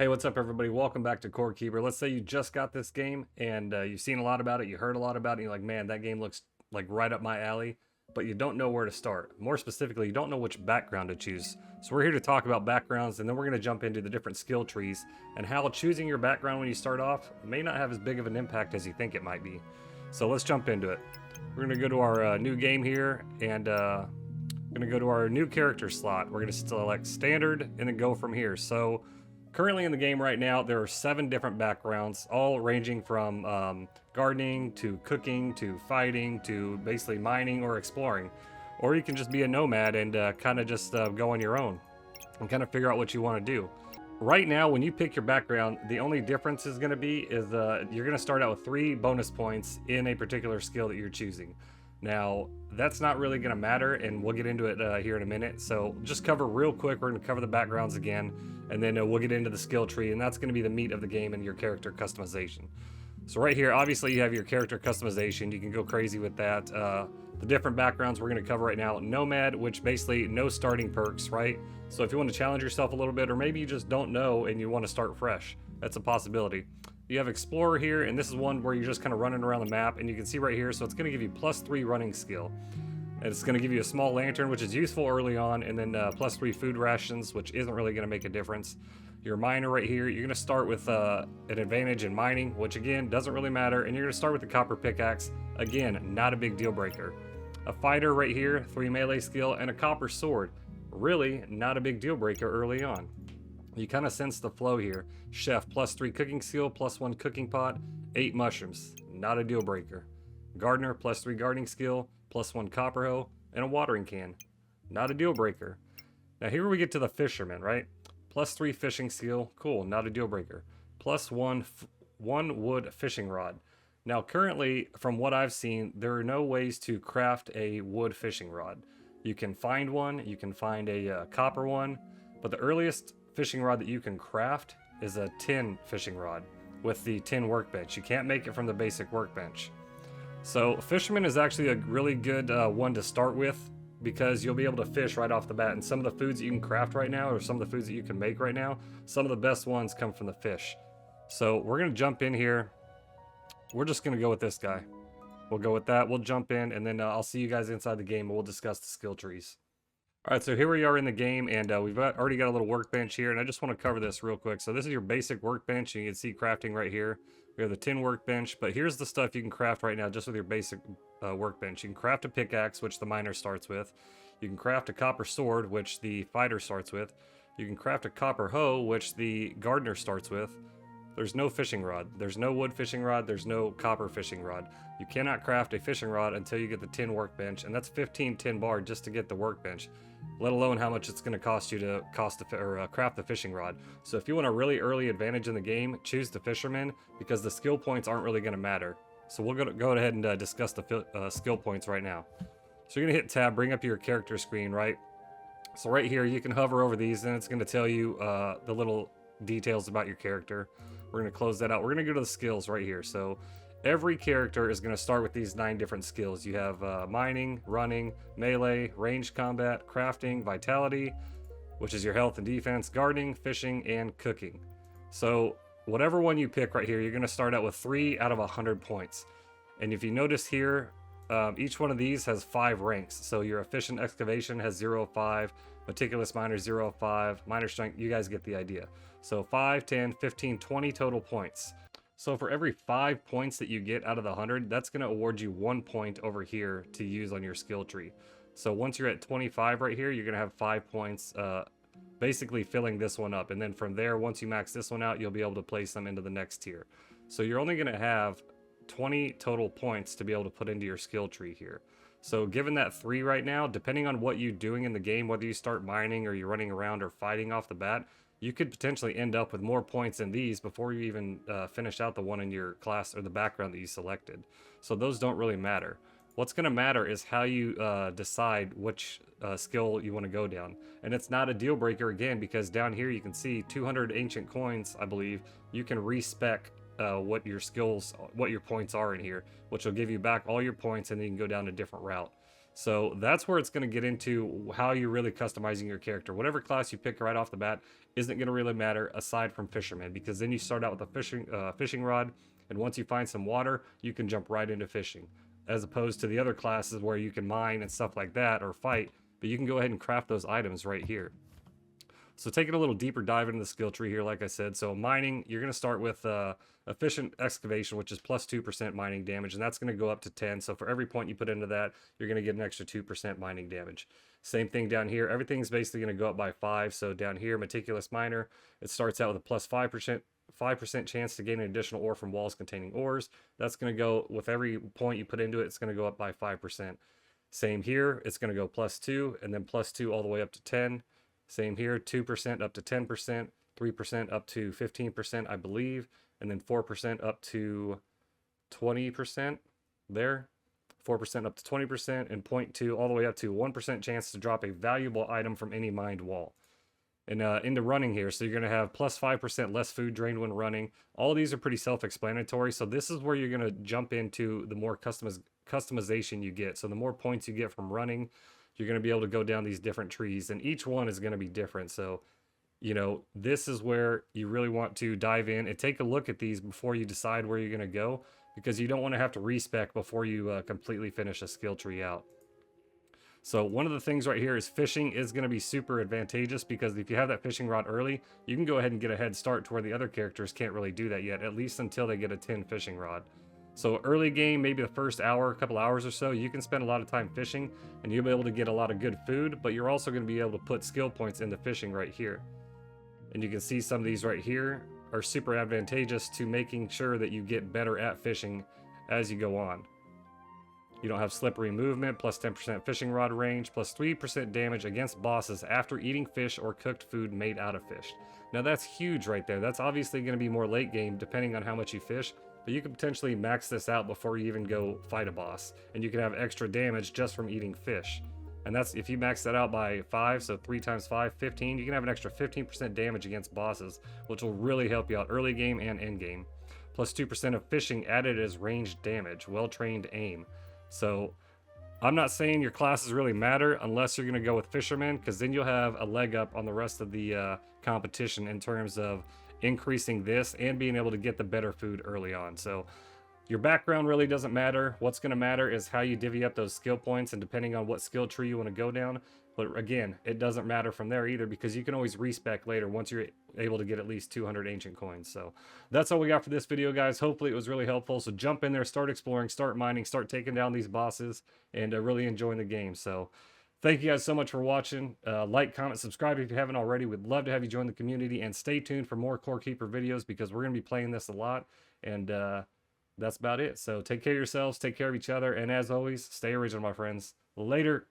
Hey, what's up, everybody? Welcome back to Core Keeper. Let's say you just got this game and you've seen a lot about it, you heard a lot about it, and you're like, man, that game looks like right up my alley, but you don't know where to start. More specifically, you don't know which background to choose. So we're here to talk about backgrounds, and then we're going to jump into the different skill trees and how choosing your background when you start off may not have as big of an impact as you think it might be. So let's jump into it. We're going to go to our new game here, and we're going to go to our new character slot. We're going to select standard and then go from here. So currently in the game right now, there are 7 different backgrounds, all ranging from gardening to cooking to fighting to basically mining or exploring. Or you can just be a nomad and kind of just go on your own and kind of figure out what you want to do. Right now, when you pick your background, the only difference is going to be is you're going to start out with 3 bonus points in a particular skill that you're choosing. Now, that's not really going to matter, and we'll get into it here in a minute. So just cover real quick. We're going to cover the backgrounds again, and then we'll get into the skill tree, and that's going to be the meat of the game and your character customization. So right here, obviously you have your character customization. You can go crazy with that. The different backgrounds we're going to cover right now. Nomad, which basically no starting perks, right? So if you want to challenge yourself a little bit, or maybe you just don't know and you want to start fresh, that's a possibility. You have Explorer here, and this is one where you're just kind of running around the map, and you can see right here, so it's going to give you +3 running skill. And it's going to give you a small lantern, which is useful early on, and then +3 food rations, which isn't really going to make a difference. Your miner right here, you're going to start with an advantage in mining, which again, doesn't really matter, and you're going to start with the copper pickaxe. Again, not a big deal breaker. A fighter right here, 3 melee skill, and a copper sword. Really not a big deal breaker early on. You kind of sense the flow here. Chef, +3 cooking skill, +1 cooking pot, 8 mushrooms. Not a deal breaker. Gardener, +3 gardening skill, +1 copper hoe, and a watering can. Not a deal breaker. Now here we get to the fisherman, right? +3 fishing skill, cool, not a deal breaker. +1 wood fishing rod. Now currently, from what I've seen, there are no ways to craft a wood fishing rod. You can find one, you can find a copper one, but the earliest fishing rod that you can craft is a tin fishing rod with the tin workbench. You can't make it from the basic workbench. So fisherman is actually a really good one to start with because you'll be able to fish right off the bat. And some of the foods that you can craft right now, or some of the foods that you can make right now, some of the best ones come from the fish. So we're going to jump in here. We're just going to go with this guy. We'll go with that. We'll jump in, and then I'll see you guys inside the game, and we'll discuss the skill trees. All right, so here we are in the game, and we've already got a little workbench here, and I just want to cover this real quick. So this is your basic workbench, and you can see crafting right here. We have the tin workbench, but here's the stuff you can craft right now just with your basic workbench. You can craft a pickaxe, which the miner starts with. You can craft a copper sword, which the fighter starts with. You can craft a copper hoe, which the gardener starts with. There's no fishing rod. There's no wood fishing rod. There's no copper fishing rod. You cannot craft a fishing rod until you get the tin workbench, and that's 15 tin bar just to get the workbench, let alone how much it's going to cost you to craft the fishing rod. So if you want a really early advantage in the game, choose the fisherman because the skill points aren't really going to matter. So we'll go ahead and discuss the skill points right now. So you're going to hit tab, bring up your character screen, right? So right here, you can hover over these, and it's going to tell you the little details about your character. We're going to close that out. We're going to go to the skills right here. So every character is going to start with these 9 different skills. You have mining, running, melee, ranged combat, crafting, vitality, which is your health and defense, gardening, fishing, and cooking. So whatever one you pick right here, you're going to start out with 3 out of 100 points. And if you notice here, each one of these has 5 ranks. So your efficient excavation has 0.5, meticulous minor 0.5, minor strength, you guys get the idea. So 5, 10, 15, 20 total points. So for every 5 points that you get out of the 100, that's going to award you 1 point over here to use on your skill tree. So once you're at 25 right here, you're going to have 5 points, basically filling this one up. And then from there, once you max this one out, you'll be able to place them into the next tier. So you're only going to have 20 total points to be able to put into your skill tree here. So given that 3 right now, depending on what you're doing in the game, whether you start mining or you're running around or fighting off the bat, you could potentially end up with more points than these before you even finish out the one in your class or the background that you selected. So those don't really matter. What's going to matter is how you decide which skill you want to go down. And it's not a deal breaker again, because down here you can see 200 ancient coins, I believe. You can respec what your points are in here, which will give you back all your points, and then you can go down a different route. So that's where it's going to get into how you're really customizing your character. Whatever class you pick right off the bat isn't going to really matter aside from fisherman, because then you start out with a fishing rod, and once you find some water, you can jump right into fishing, as opposed to the other classes where you can mine and stuff like that or fight, but you can go ahead and craft those items right here. So taking a little deeper dive into the skill tree here, like I said, so mining, you're going to start with efficient excavation, which is plus 2% mining damage, and that's going to go up to 10. So for every point you put into that, you're going to get an extra 2% mining damage. Same thing down here. Everything's basically going to go up by 5. So down here, Meticulous Minor, it starts out with a plus 5% chance to gain an additional ore from walls containing ores. That's going to go, with every point you put into it, it's going to go up by 5%. Same here, it's going to go plus 2, and then plus 2 all the way up to 10. Same here, 2% up to 10%, 3% up to 15%, I believe, and then 4% up to 20% there, 4% up to 20%, and 0.2 all the way up to 1% chance to drop a valuable item from any mined wall. And into running here, so you're going to have plus 5% less food drained when running. All these are pretty self-explanatory, so this is where you're going to jump into the more customization you get. So the more points you get from running, you're going to be able to go down these different trees, and each one is going to be different. So, you know, this is where you really want to dive in and take a look at these before you decide where you're going to go, because you don't want to have to respec before you completely finish a skill tree out. So one of the things right here is fishing is going to be super advantageous, because if you have that fishing rod early, you can go ahead and get a head start to where the other characters can't really do that yet, at least until they get a 10 fishing rod. So early game, maybe the first hour, couple hours or so, you can spend a lot of time fishing, and you'll be able to get a lot of good food, but you're also going to be able to put skill points into fishing right here. And you can see some of these right here are super advantageous to making sure that you get better at fishing as you go on. You don't have slippery movement, plus 10% fishing rod range, plus 3% damage against bosses after eating fish or cooked food made out of fish. Now that's huge right there. That's obviously going to be more late game depending on how much you fish, but you can potentially max this out before you even go fight a boss, and you can have extra damage just from eating fish. And that's if you max that out by 5, so 3 times 5, 15, you can have an extra 15% damage against bosses, which will really help you out early game and end game. Plus 2% of fishing added as ranged damage, well-trained aim. So I'm not saying your classes really matter unless you're going to go with fisherman, because then you'll have a leg up on the rest of the competition in terms of increasing this and being able to get the better food early on. So your background really doesn't matter. What's going to matter is how you divvy up those skill points, and depending on what skill tree you want to go down. But again, it doesn't matter from there either, because you can always respec later once you're able to get at least 200 ancient coins. So that's all we got for this video, guys. Hopefully it was really helpful. So jump in there, start exploring, start mining, start taking down these bosses, and really enjoying the game. So thank you guys so much for watching. Like, comment, subscribe if you haven't already. We'd love to have you join the community, and stay tuned for more Core Keeper videos, because we're going to be playing this a lot. And that's about it. So take care of yourselves, take care of each other, and as always, stay original, my friends. Later.